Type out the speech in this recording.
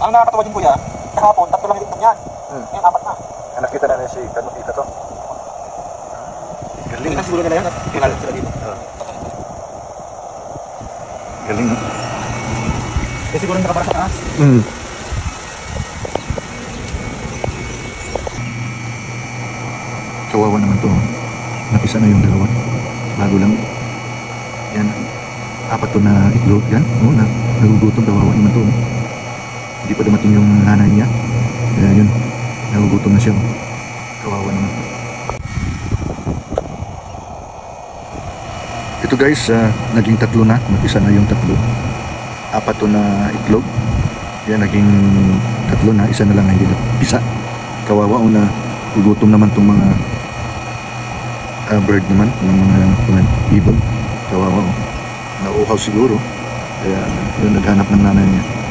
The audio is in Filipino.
Ang nakakatawa din kuya, kahapon, 3 lang yung itlog niyan. Ngayon, 4 na. Nakita na si Kanukita to. Galing. Kasi siguro nila yan at kilala sila dito. Galing, no? Kasi siguro nakabara sa taas. Kawawa naman to. Napisa na yung dalawa. Bago lang. Yan. 4 to na itlog. Yan. Nagugutom. Kawawa naman to. Hindi pa dumating yung nanay niya. Kaya yun. Nagugutom na siya. Kawawa naman. Ito guys, naging 3 na. Mag-isa na yung 3. 4 to na itlog. Yan, naging 3 na. Isa na lang hindi na isa. Kawawa o na gugutom naman itong mga bird naman, ng mga ibon. Kawawa o. Nauuhaw siguro. Kaya yun, naghanap ng nanay niya.